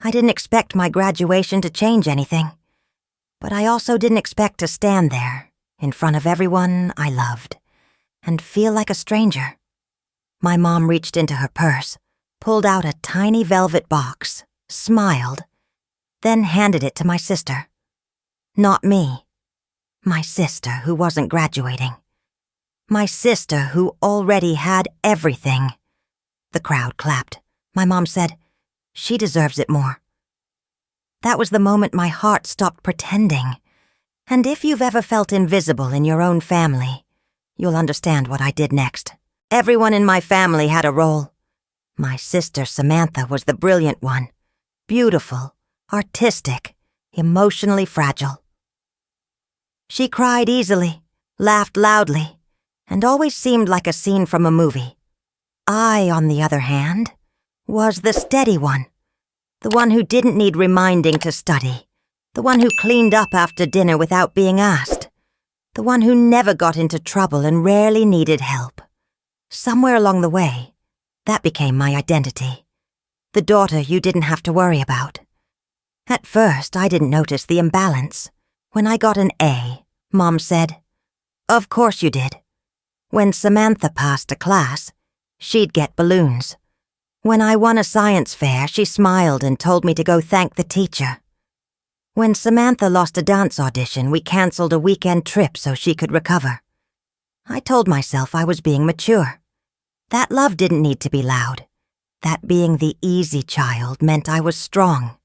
I didn't expect my graduation to change anything, but I also didn't expect to stand there, in front of everyone I loved, and feel like a stranger. My mom reached into her purse, pulled out a tiny velvet box, smiled, then handed it to my sister. Not me. My sister who wasn't graduating. My sister who already had everything. The crowd clapped. My mom said, "She deserves it more." That was the moment my heart stopped pretending. And if you've ever felt invisible in your own family, you'll understand what I did next. Everyone in my family had a role. My sister Samantha was the brilliant one. Beautiful, artistic, emotionally fragile. She cried easily, laughed loudly, and always seemed like a scene from a movie. I, on the other hand, was the steady one. The one who didn't need reminding to study. The one who cleaned up after dinner without being asked. The one who never got into trouble and rarely needed help. Somewhere along the way, that became my identity. The daughter you didn't have to worry about. At first, I didn't notice the imbalance. When I got an A, Mom said, "Of course you did." When Samantha passed a class, she'd get balloons. When I won a science fair, she smiled and told me to go thank the teacher. When Samantha lost a dance audition, we canceled a weekend trip so she could recover. I told myself I was being mature. That love didn't need to be loud. That being the easy child meant I was strong.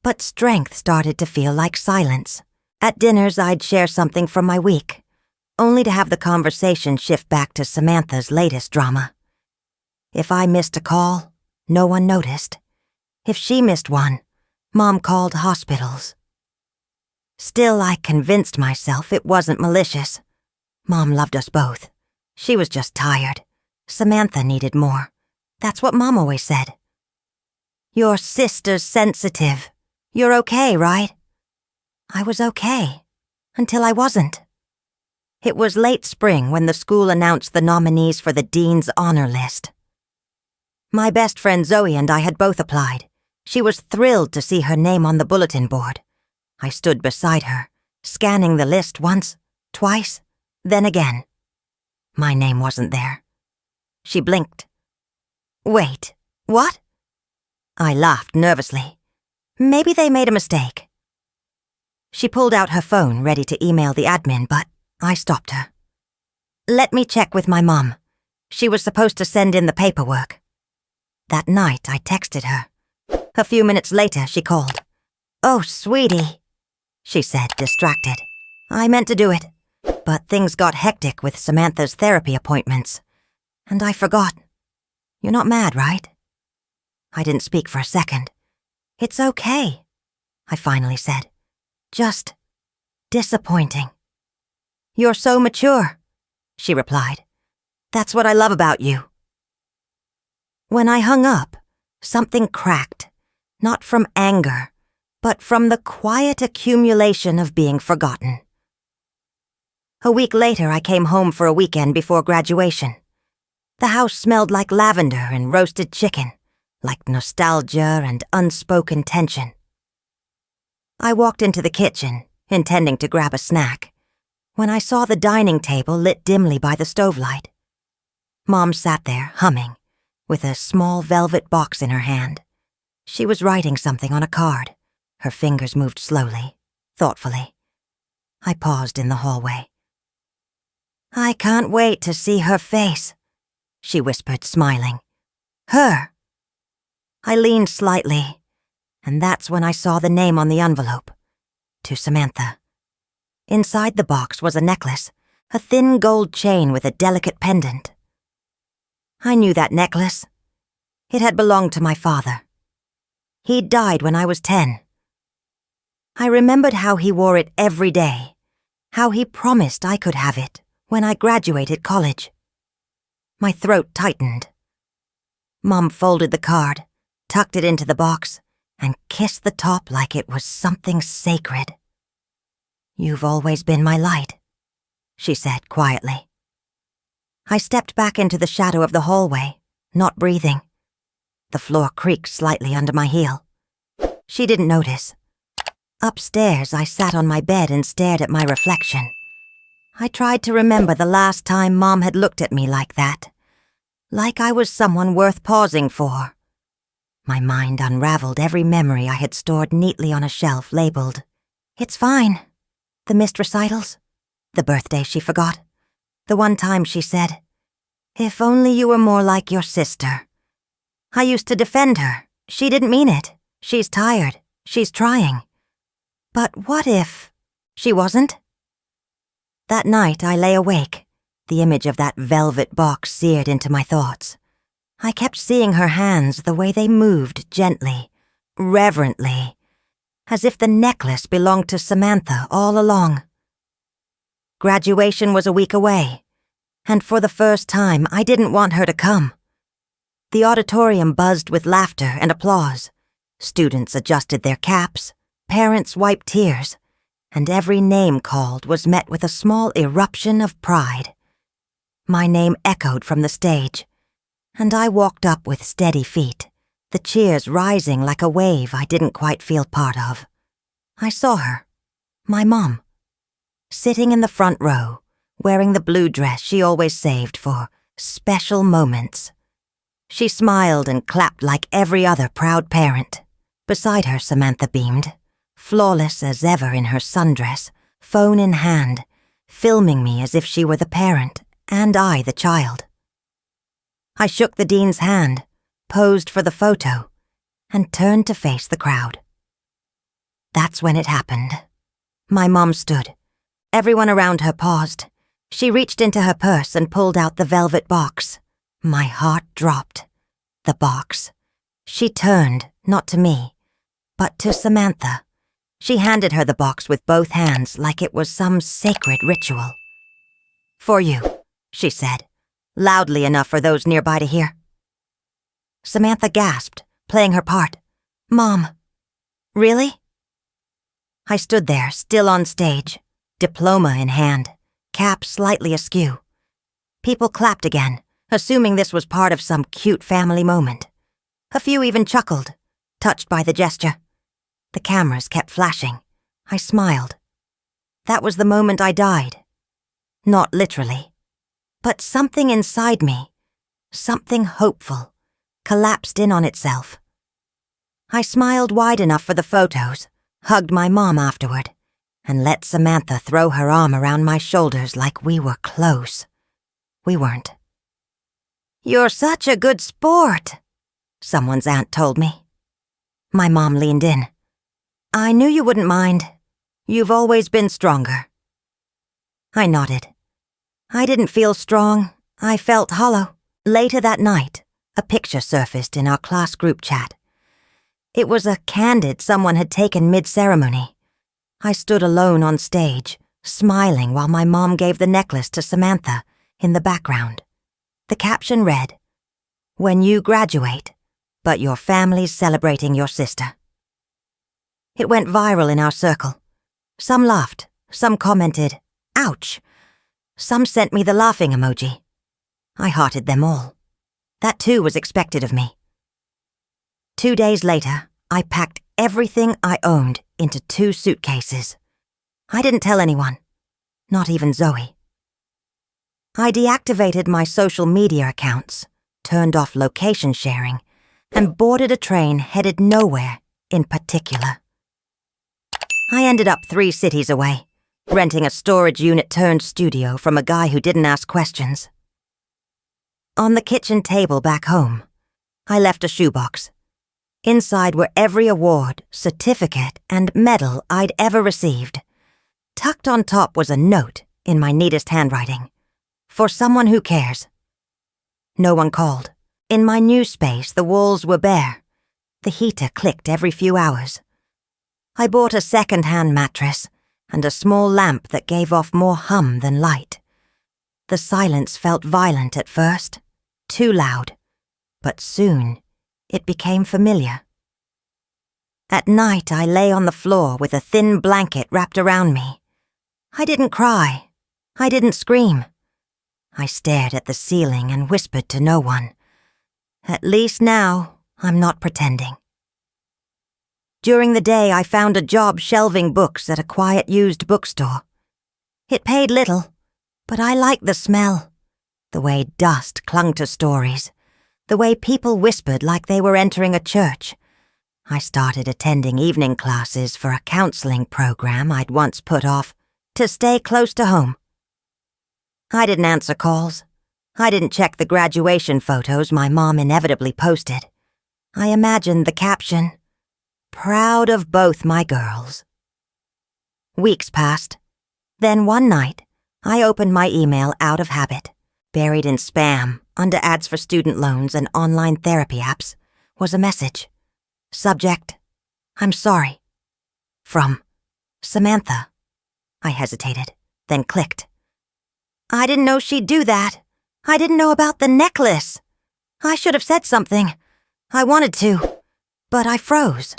But strength started to feel like silence. At dinners, I'd share something from my week, only to have the conversation shift back to Samantha's latest drama. If I missed a call, no one noticed. If she missed one, Mom called hospitals. Still, I convinced myself it wasn't malicious. Mom loved us both. She was just tired. Samantha needed more. That's what Mom always said. "Your sister's sensitive. You're okay, right?" I was okay, until I wasn't. It was late spring when the school announced the nominees for the Dean's Honor List. My best friend Zoe and I had both applied. She was thrilled to see her name on the bulletin board. I stood beside her, scanning the list once, twice, then again. My name wasn't there. She blinked. "Wait, what?" I laughed nervously. Maybe they made a mistake. She pulled out her phone, ready to email the admin, but I stopped her. "Let me check with my mom. She was supposed to send in the paperwork." That night, I texted her. A few minutes later, she called. "Oh, sweetie," she said, distracted. "I meant to do it, but things got hectic with Samantha's therapy appointments, and I forgot. You're not mad, right?" I didn't speak for a second. "It's okay," I finally said. "Just disappointing." "You're so mature," she replied. "That's what I love about you." When I hung up, something cracked, not from anger, but from the quiet accumulation of being forgotten. A week later, I came home for a weekend before graduation. The house smelled like lavender and roasted chicken, like nostalgia and unspoken tension. I walked into the kitchen, intending to grab a snack, when I saw the dining table lit dimly by the stovelight. Mom sat there, humming, with a small velvet box in her hand. She was writing something on a card. Her fingers moved slowly, thoughtfully. I paused in the hallway. "I can't wait to see her face," she whispered, smiling. "Her." I leaned slightly, and that's when I saw the name on the envelope. To Samantha. Inside the box was a necklace, a thin gold chain with a delicate pendant. I knew that necklace. It had belonged to my father. He'd died when I was 10. I remembered how he wore it every day, how he promised I could have it when I graduated college. My throat tightened. Mom folded the card, tucked it into the box, and kissed the top like it was something sacred. "You've always been my light," she said quietly. I stepped back into the shadow of the hallway, not breathing. The floor creaked slightly under my heel. She didn't notice. Upstairs, I sat on my bed and stared at my reflection. I tried to remember the last time Mom had looked at me like that. Like I was someone worth pausing for. My mind unraveled every memory I had stored neatly on a shelf labeled, "It's fine." The missed recitals. The birthday she forgot. The one time she said, "If only you were more like your sister." I used to defend her. She didn't mean it. She's tired. She's trying. But what if she wasn't? That night I lay awake, the image of that velvet box seared into my thoughts. I kept seeing her hands the way they moved gently, reverently, as if the necklace belonged to Samantha all along. Graduation was a week away, and for the first time I didn't want her to come. The auditorium buzzed with laughter and applause. Students adjusted their caps, parents wiped tears, and every name called was met with a small eruption of pride. My name echoed from the stage, and I walked up with steady feet, the cheers rising like a wave I didn't quite feel part of. I saw her, my mom, sitting in the front row, wearing the blue dress she always saved for special moments. She smiled and clapped like every other proud parent. Beside her, Samantha beamed, flawless as ever in her sundress, phone in hand, filming me as if she were the parent and I the child. I shook the dean's hand, posed for the photo, and turned to face the crowd. That's when it happened. My mom stood. Everyone around her paused. She reached into her purse and pulled out the velvet box. My heart dropped. The box. She turned, not to me, but to Samantha. She handed her the box with both hands like it was some sacred ritual. "For you," she said, loudly enough for those nearby to hear. Samantha gasped, playing her part. "Mom, really?" I stood there, still on stage, diploma in hand, cap slightly askew. People clapped again, assuming this was part of some cute family moment. A few even chuckled, touched by the gesture. The cameras kept flashing. I smiled. That was the moment I died. Not literally. But something inside me, something hopeful, collapsed in on itself. I smiled wide enough for the photos, hugged my mom afterward, and let Samantha throw her arm around my shoulders like we were close. We weren't. "You're such a good sport," someone's aunt told me. My mom leaned in. "I knew you wouldn't mind. You've always been stronger." I nodded. I didn't feel strong. I felt hollow. Later that night, a picture surfaced in our class group chat. It was a candid someone had taken mid-ceremony. I stood alone on stage, smiling while my mom gave the necklace to Samantha in the background. The caption read, "When you graduate, but your family's celebrating your sister." It went viral in our circle. Some laughed, some commented, "Ouch." Some sent me the laughing emoji. I hearted them all. That too was expected of me. 2 days later, I packed everything I owned into 2 suitcases. I didn't tell anyone, not even Zoe. I deactivated my social media accounts, turned off location sharing, and boarded a train headed nowhere in particular. I ended up 3 cities away, renting a storage unit turned studio from a guy who didn't ask questions. On the kitchen table back home, I left a shoebox. Inside were every award, certificate, and medal I'd ever received. Tucked on top was a note in my neatest handwriting. "For someone who cares." No one called. In my new space, the walls were bare. The heater clicked every few hours. I bought a second-hand mattress and a small lamp that gave off more hum than light. The silence felt violent at first, too loud, but soon it became familiar. At night, I lay on the floor with a thin blanket wrapped around me. I didn't cry. I didn't scream. I stared at the ceiling and whispered to no one. At least now, I'm not pretending. During the day, I found a job shelving books at a quiet used bookstore. It paid little, but I liked the smell, the way dust clung to stories, the way people whispered like they were entering a church. I started attending evening classes for a counseling program I'd once put off to stay close to home. I didn't answer calls. I didn't check the graduation photos my mom inevitably posted. I imagined the caption, "Proud of both my girls." Weeks passed. Then one night, I opened my email out of habit. Buried in spam, under ads for student loans and online therapy apps, was a message. Subject, "I'm sorry." From Samantha. I hesitated, then clicked. I didn't know she'd do that. I didn't know about the necklace. I should have said something. I wanted to, but I froze.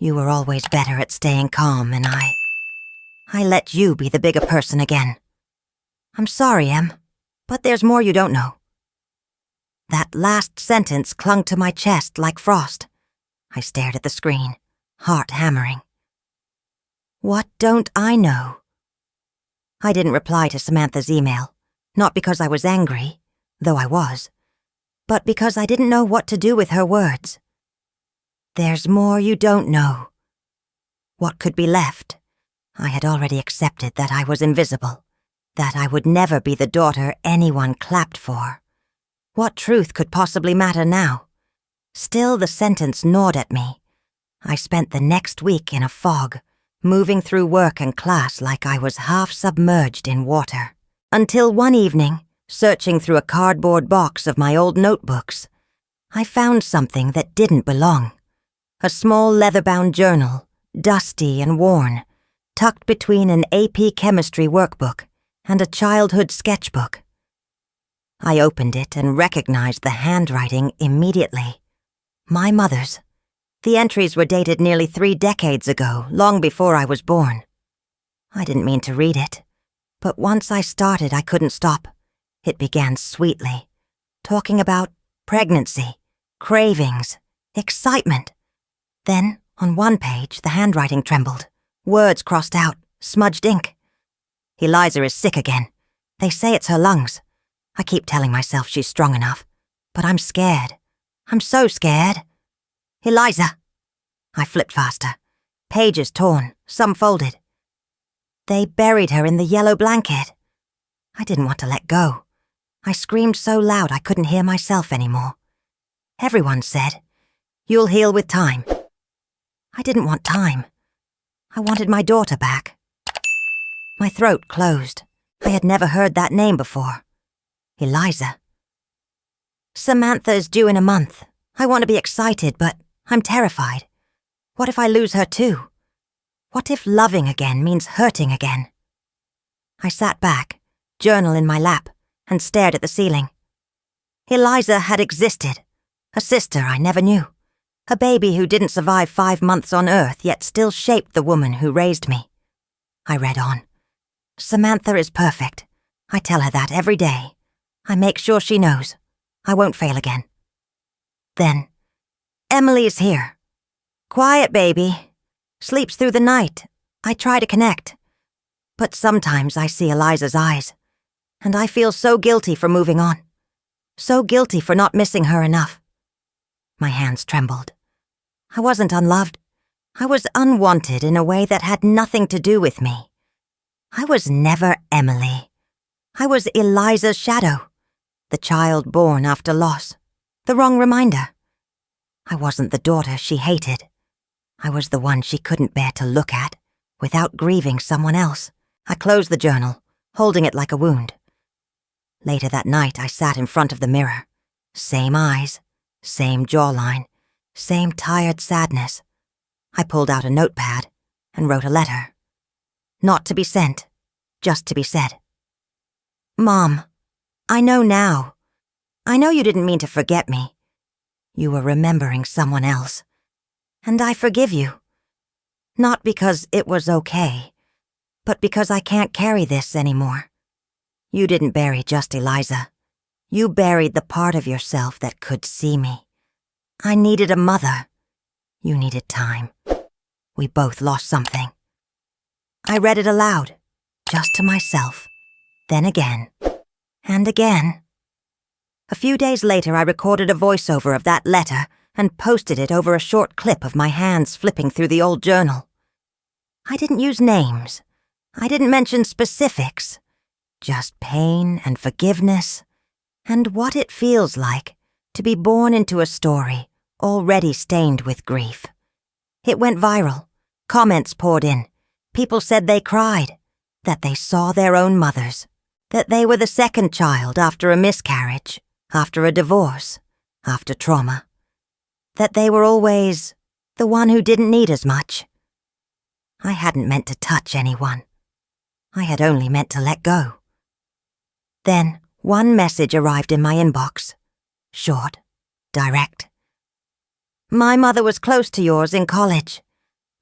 You were always better at staying calm, and I let you be the bigger person again. I'm sorry, Em, but there's more you don't know. That last sentence clung to my chest like frost. I stared at the screen, heart hammering. What don't I know? I didn't reply to Samantha's email, not because I was angry, though I was, but because I didn't know what to do with her words. There's more you don't know. What could be left? I had already accepted that I was invisible, that I would never be the daughter anyone clapped for. What truth could possibly matter now? Still, the sentence gnawed at me. I spent the next week in a fog, moving through work and class like I was half submerged in water. Until one evening, searching through a cardboard box of my old notebooks, I found something that didn't belong. A small leather-bound journal, dusty and worn, tucked between an AP chemistry workbook and a childhood sketchbook. I opened it and recognized the handwriting immediately. My mother's. The entries were dated nearly 3 decades ago, long before I was born. I didn't mean to read it, but once I started, I couldn't stop. It began sweetly, talking about pregnancy, cravings, excitement. Then, on one page, the handwriting trembled. Words crossed out, smudged ink. Eliza is sick again. They say it's her lungs. I keep telling myself she's strong enough, but I'm scared. I'm so scared. Eliza. I flipped faster. Pages torn, some folded. They buried her in the yellow blanket. I didn't want to let go. I screamed so loud I couldn't hear myself anymore. Everyone said, "You'll heal with time." I didn't want time. I wanted my daughter back. My throat closed. I had never heard that name before. Eliza. Samantha is due in a month. I want to be excited, but I'm terrified. What if I lose her too? What if loving again means hurting again? I sat back, journal in my lap, and stared at the ceiling. Eliza had existed. A sister I never knew. A baby who didn't survive 5 months on Earth, yet still shaped the woman who raised me. I read on. Samantha is perfect. I tell her that every day. I make sure she knows. I won't fail again. Then, Emily is here. Quiet baby. Sleeps through the night. I try to connect. But sometimes I see Eliza's eyes, and I feel so guilty for moving on. So guilty for not missing her enough. My hands trembled. I wasn't unloved. I was unwanted in a way that had nothing to do with me. I was never Emily. I was Eliza's shadow, the child born after loss, the wrong reminder. I wasn't the daughter she hated. I was the one she couldn't bear to look at without grieving someone else. I closed the journal, holding it like a wound. Later that night, I sat in front of the mirror. Same eyes, same jawline, same tired sadness. I pulled out a notepad and wrote a letter. Not to be sent, just to be said. Mom, I know now. I know you didn't mean to forget me. You were remembering someone else. And I forgive you. Not because it was okay, but because I can't carry this anymore. You didn't bury just Eliza. You buried the part of yourself that could see me. I needed a mother. You needed time. We both lost something. I read it aloud, just to myself, then again, and again. A few days later, I recorded a voiceover of that letter and posted it over a short clip of my hands flipping through the old journal. I didn't use names. I didn't mention specifics. Just pain and forgiveness, and what it feels like to be born into a story already stained with grief. It went viral. Comments poured in. People said they cried, that they saw their own mothers, that they were the second child after a miscarriage, after a divorce, after trauma, that they were always the one who didn't need as much. I hadn't meant to touch anyone. I had only meant to let go. Then one message arrived in my inbox. Short, direct. My mother was close to yours in college.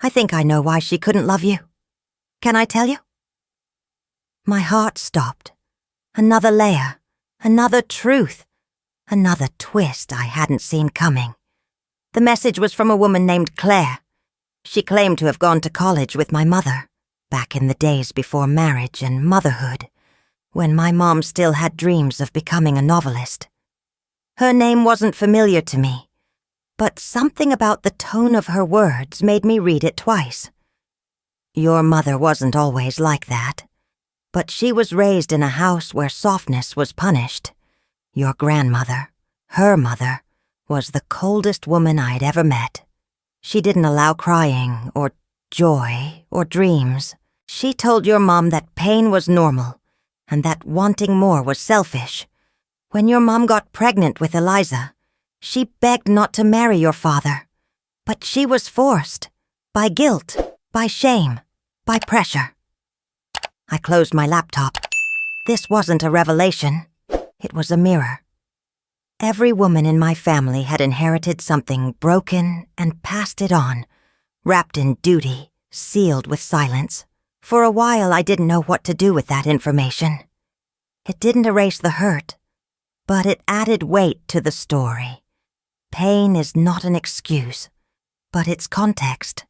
I think I know why she couldn't love you. Can I tell you? My heart stopped. Another layer, another truth, another twist I hadn't seen coming. The message was from a woman named Claire. She claimed to have gone to college with my mother, back in the days before marriage and motherhood, when my mom still had dreams of becoming a novelist. Her name wasn't familiar to me, but something about the tone of her words made me read it twice. Your mother wasn't always like that, but she was raised in a house where softness was punished. Your grandmother, her mother, was the coldest woman I'd ever met. She didn't allow crying or joy or dreams. She told your mom that pain was normal and that wanting more was selfish. When your mom got pregnant with Eliza, she begged not to marry your father, but she was forced, by guilt, by shame, by pressure. I closed my laptop. This wasn't a revelation. It was a mirror. Every woman in my family had inherited something broken and passed it on, wrapped in duty, sealed with silence. For a while, I didn't know what to do with that information. It didn't erase the hurt, but it added weight to the story. Pain is not an excuse, but it's context,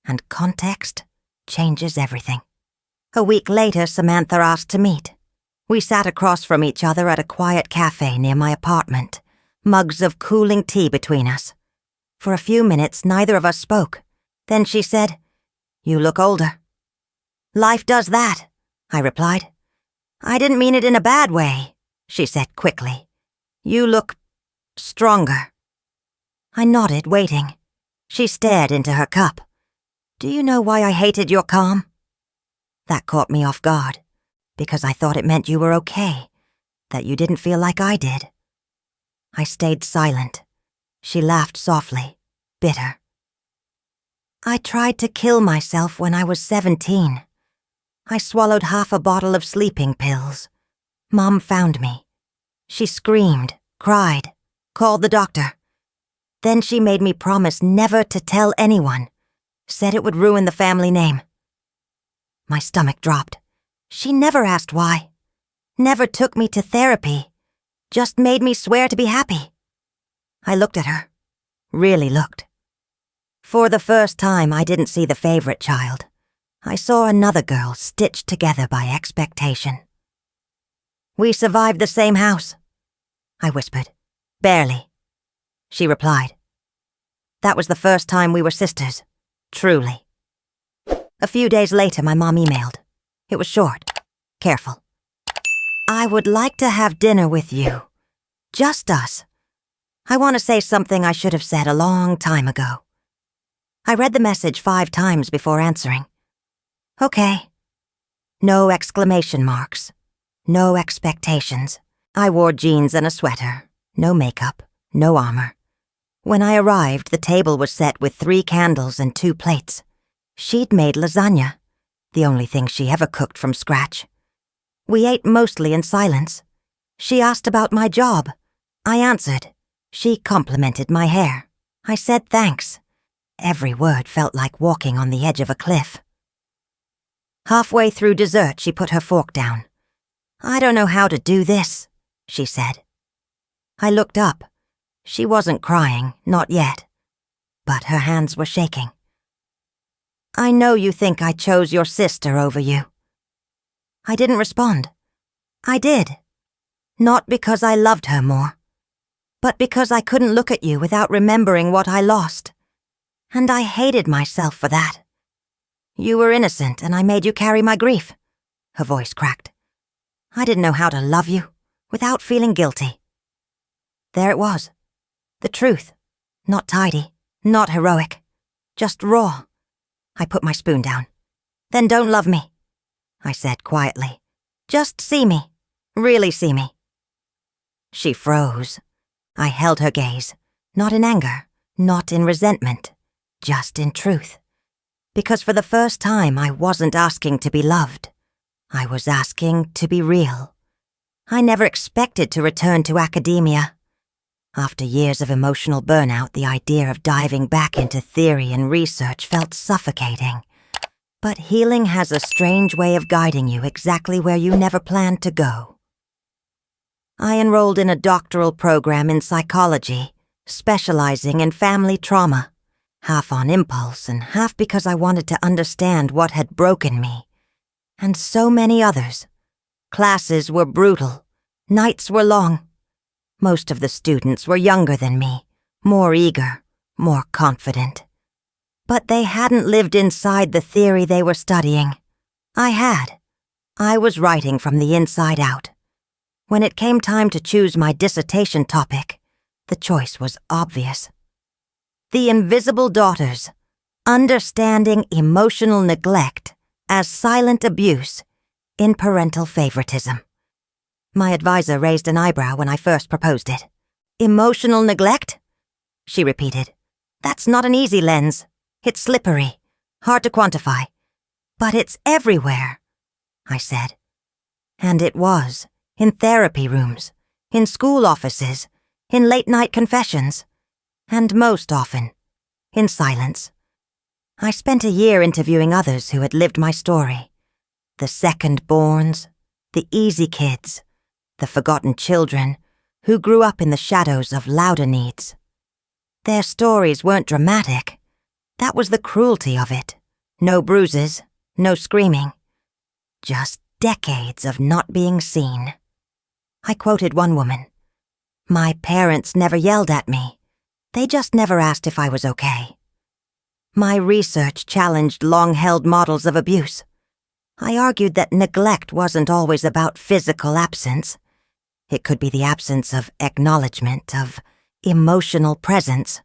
and context changes everything. A week later, Samantha asked to meet. We sat across from each other at a quiet cafe near my apartment, mugs of cooling tea between us. For a few minutes, neither of us spoke. Then she said, "You look older." "Life does that," I replied. "I didn't mean it in a bad way," she said quickly. "You look stronger." I nodded, waiting. She stared into her cup. "Do you know why I hated your calm?" That caught me off guard, because I thought it meant you were okay, that you didn't feel like I did. I stayed silent. She laughed softly, bitter. "I tried to kill myself when I was 17. I swallowed half a bottle of sleeping pills. Mom found me. She screamed, cried, called the doctor. Then she made me promise never to tell anyone, said it would ruin the family name." My stomach dropped. She never asked why, never took me to therapy, just made me swear to be happy. I looked at her, really looked. For the first time, I didn't see the favorite child. I saw another girl stitched together by expectation. "We survived the same house," I whispered. "Barely." She replied. "That was the first time we were sisters, truly." A few days later, my mom emailed. It was short, careful. "I would like to have dinner with you. Just us. I want to say something I should have said a long time ago." I read the message 5 times before answering. "Okay." No exclamation marks. No expectations. I wore jeans and a sweater. No makeup. No armor. When I arrived, the table was set with 3 candles and 2 plates. She'd made lasagna, the only thing she ever cooked from scratch. We ate mostly in silence. She asked about my job. I answered. She complimented my hair. I said thanks. Every word felt like walking on the edge of a cliff. Halfway through dessert, she put her fork down. "I don't know how to do this," she said. I looked up. She wasn't crying, not yet, but her hands were shaking. I know you think I chose your sister over you." I didn't respond. I did. Not because I loved her more, but because I couldn't look at you without remembering what I lost. And I hated myself for that. You were innocent, and I made you carry my grief. Her voice cracked. I didn't know how to love you without feeling guilty. There it was. The truth. Not tidy, not heroic. Just raw. I put my spoon down. "Then don't love me," I said quietly. "Just see me. Really see me." She froze. I held her gaze, not in anger, not in resentment, just in truth. Because for the first time I wasn't asking to be loved. I was asking to be real. I never expected to return to academia. After years of emotional burnout, the idea of diving back into theory and research felt suffocating. But healing has a strange way of guiding you exactly where you never planned to go. I enrolled in a doctoral program in psychology, specializing in family trauma, half on impulse and half because I wanted to understand what had broken me. And so many others. Classes were brutal. Nights were long. Most of the students were younger than me, more eager, more confident. But they hadn't lived inside the theory they were studying. I had. I was writing from the inside out. When it came time to choose my dissertation topic, the choice was obvious. The Invisible Daughters, Understanding Emotional Neglect as Silent Abuse in Parental Favoritism. My advisor raised an eyebrow when I first proposed it. "Emotional neglect?" she repeated. "That's not an easy lens. It's slippery, hard to quantify. But it's everywhere," I said. And it was, in therapy rooms, in school offices, in late-night confessions, and most often, in silence. I spent a year interviewing others who had lived my story. The second-borns, the easy kids, the forgotten children who grew up in the shadows of louder needs. Their stories weren't dramatic. That was the cruelty of it. No bruises, no screaming. Just decades of not being seen. I quoted one woman. "My parents never yelled at me. They just never asked if I was okay." My research challenged long-held models of abuse. I argued that neglect wasn't always about physical absence. It could be the absence of acknowledgement, of emotional presence.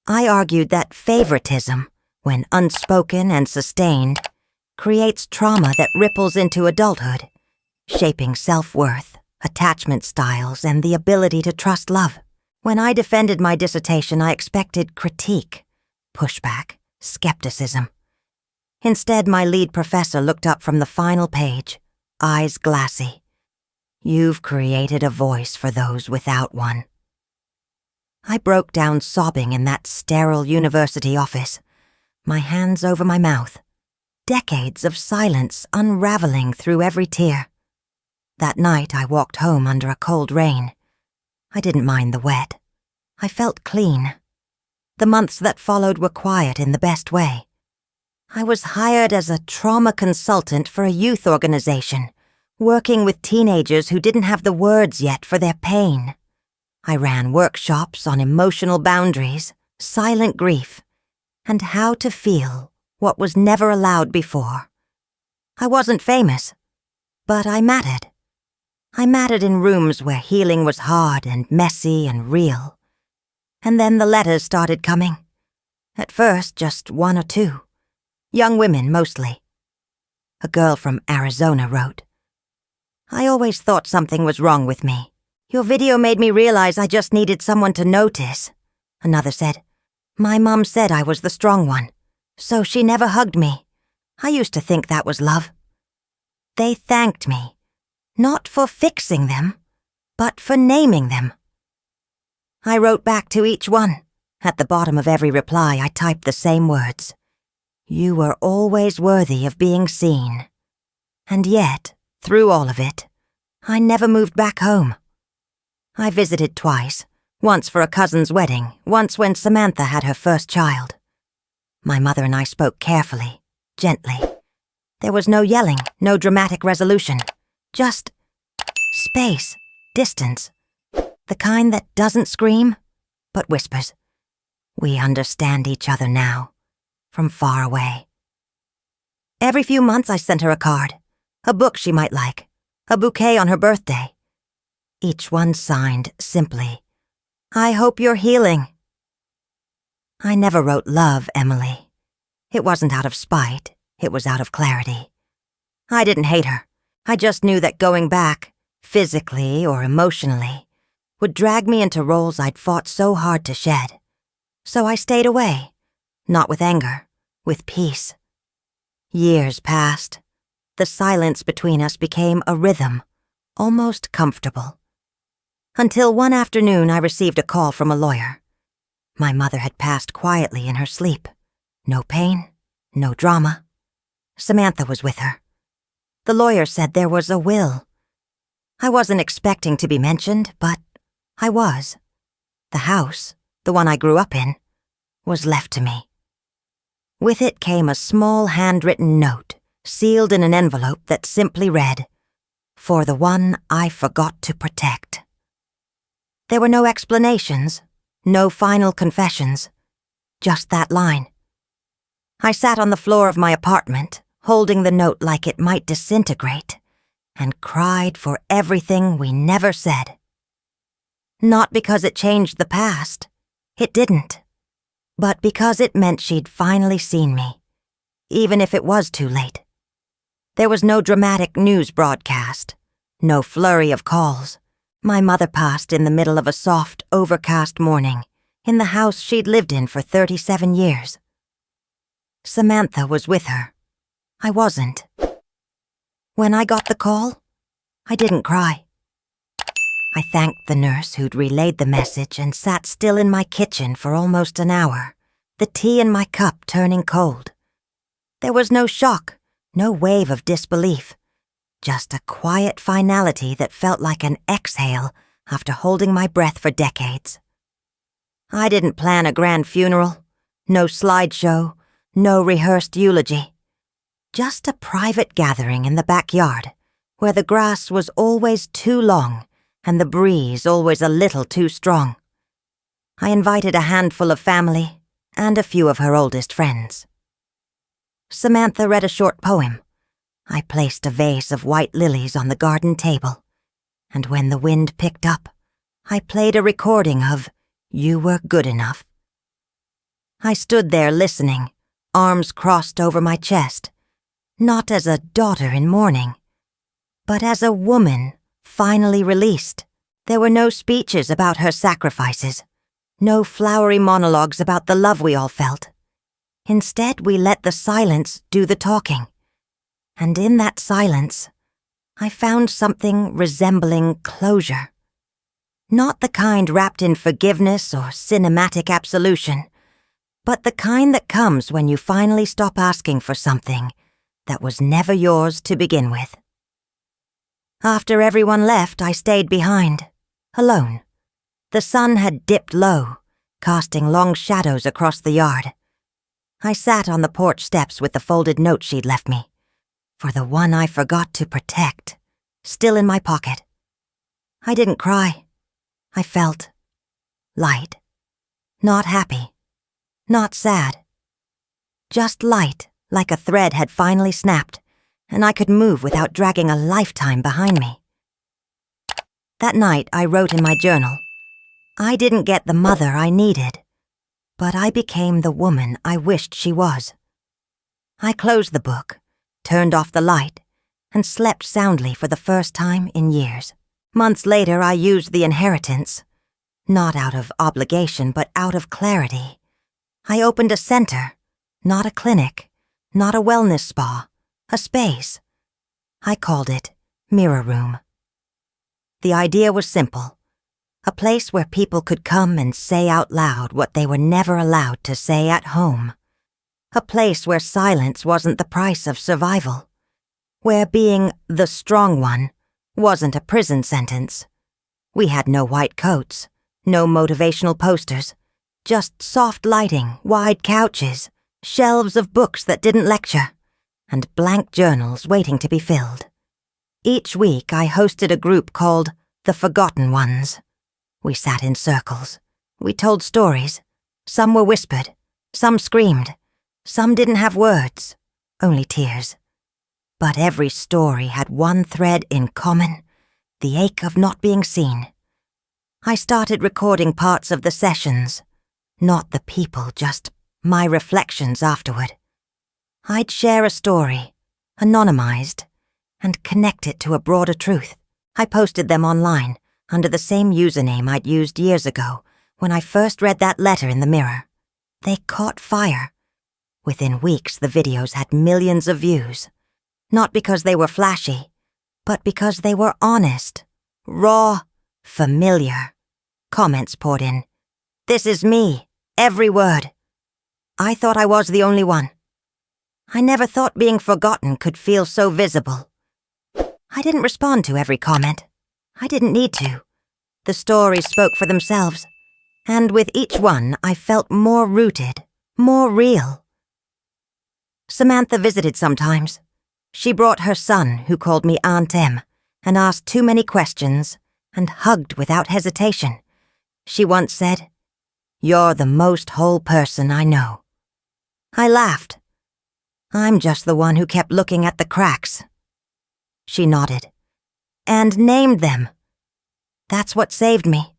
I argued that favoritism, when unspoken and sustained, creates trauma that ripples into adulthood, shaping self-worth, attachment styles, and the ability to trust love. When I defended my dissertation, I expected critique, pushback, skepticism. Instead, my lead professor looked up from the final page, eyes glassy. "You've created a voice for those without one." I broke down sobbing in that sterile university office, my hands over my mouth, decades of silence unraveling through every tear. That night I walked home under a cold rain. I didn't mind the wet. I felt clean. The months that followed were quiet in the best way. I was hired as a trauma consultant for a youth organization, working with teenagers who didn't have the words yet for their pain. I ran workshops on emotional boundaries, silent grief, and how to feel what was never allowed before. I wasn't famous, but I mattered. I mattered in rooms where healing was hard and messy and real. And then the letters started coming. At first, just one or two. Young women, mostly. A girl from Arizona wrote, "I always thought something was wrong with me. Your video made me realize I just needed someone to notice." Another said, "My mom said I was the strong one, so she never hugged me. I used to think that was love." They thanked me, not for fixing them, but for naming them. I wrote back to each one. At the bottom of every reply, I typed the same words. "You were always worthy of being seen." And yet, through all of it, I never moved back home. I visited twice, once for a cousin's wedding, once when Samantha had her first child. My mother and I spoke carefully, gently. There was no yelling, no dramatic resolution. Just space, distance. The kind that doesn't scream, but whispers. We understand each other now, from far away. Every few months I sent her a card, a book she might like, a bouquet on her birthday. Each one signed simply, "I hope you're healing." I never wrote love, Emily. It wasn't out of spite, it was out of clarity. I didn't hate her. I just knew that going back, physically or emotionally, would drag me into roles I'd fought so hard to shed. So I stayed away, not with anger, with peace. Years passed. The silence between us became a rhythm, almost comfortable. Until one afternoon I received a call from a lawyer. My mother had passed quietly in her sleep. No pain, no drama. Samantha was with her. The lawyer said there was a will. I wasn't expecting to be mentioned, but I was. The house, the one I grew up in, was left to me. With it came a small handwritten note, sealed in an envelope that simply read, "For the one I forgot to protect." There were no explanations, no final confessions, just that line. I sat on the floor of my apartment, holding the note like it might disintegrate, and cried for everything we never said. Not because it changed the past, it didn't, but because it meant she'd finally seen me, even if it was too late. There was no dramatic news broadcast, no flurry of calls. My mother passed in the middle of a soft, overcast morning, in the house she'd lived in for 37 years. Samantha was with her. I wasn't. When I got the call, I didn't cry. I thanked the nurse who'd relayed the message and sat still in my kitchen for almost an hour, the tea in my cup turning cold. There was no shock, no wave of disbelief, just a quiet finality that felt like an exhale after holding my breath for decades. I didn't plan a grand funeral, no slideshow, no rehearsed eulogy. Just a private gathering in the backyard, where the grass was always too long and the breeze always a little too strong. I invited a handful of family and a few of her oldest friends. Samantha read a short poem. I placed a vase of white lilies on the garden table, and when the wind picked up, I played a recording of "You Were Good Enough." I stood there listening, arms crossed over my chest, not as a daughter in mourning, but as a woman finally released. There were no speeches about her sacrifices, no flowery monologues about the love we all felt. Instead, we let the silence do the talking. And in that silence, I found something resembling closure. Not the kind wrapped in forgiveness or cinematic absolution, but the kind that comes when you finally stop asking for something that was never yours to begin with. After everyone left, I stayed behind, alone. The sun had dipped low, casting long shadows across the yard. I sat on the porch steps with the folded note she'd left me, for the one I forgot to protect, still in my pocket. I didn't cry. I felt light. Not happy. Not sad. Just light, like a thread had finally snapped, and I could move without dragging a lifetime behind me. That night I wrote in my journal, I didn't get the mother I needed, but I became the woman I wished she was. I closed the book, turned off the light, and slept soundly for the first time in years. Months later I used the inheritance, not out of obligation but out of clarity. I opened a center, not a clinic, not a wellness spa, a space. I called it Mirror Room. The idea was simple, a place where people could come and say out loud what they were never allowed to say at home. A place where silence wasn't the price of survival, where being the strong one wasn't a prison sentence. We had no white coats, no motivational posters, just soft lighting, wide couches, Shelves of books that didn't lecture, and blank journals waiting to be filled. Each week I hosted a group called The Forgotten Ones. We sat in circles. We told stories. Some were whispered. Some screamed. Some didn't have words, only tears. But every story had one thread in common: the ache of not being seen. I started recording parts of the sessions, not the people, just my reflections afterward. I'd share a story, anonymized, and connect it to a broader truth. I posted them online under the same username I'd used years ago when I first read that letter in the mirror. They caught fire. Within weeks, the videos had millions of views. Not because they were flashy, but because they were honest, raw, familiar. Comments poured in. "This is me, every word." I thought I was the only one. I never thought being forgotten could feel so visible. I didn't respond to every comment. I didn't need to. The stories spoke for themselves, and with each one I felt more rooted, more real. Samantha visited sometimes. She brought her son, who called me Aunt Em, and asked too many questions, and hugged without hesitation. She once said, "You're the most whole person I know." I laughed. "I'm just the one who kept looking at the cracks." She nodded. "And named them. That's what saved me."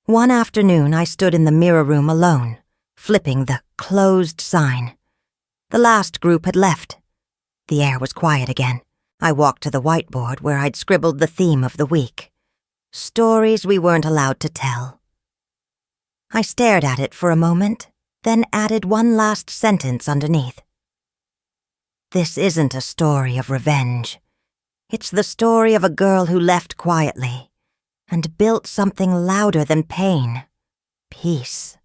One afternoon I stood in the mirror room alone, flipping the closed sign. The last group had left. The air was quiet again. I walked to the whiteboard where I'd scribbled the theme of the week. Stories we weren't allowed to tell. I stared at it for a moment, then added one last sentence underneath. This isn't a story of revenge. It's the story of a girl who left quietly and built something louder than pain: peace.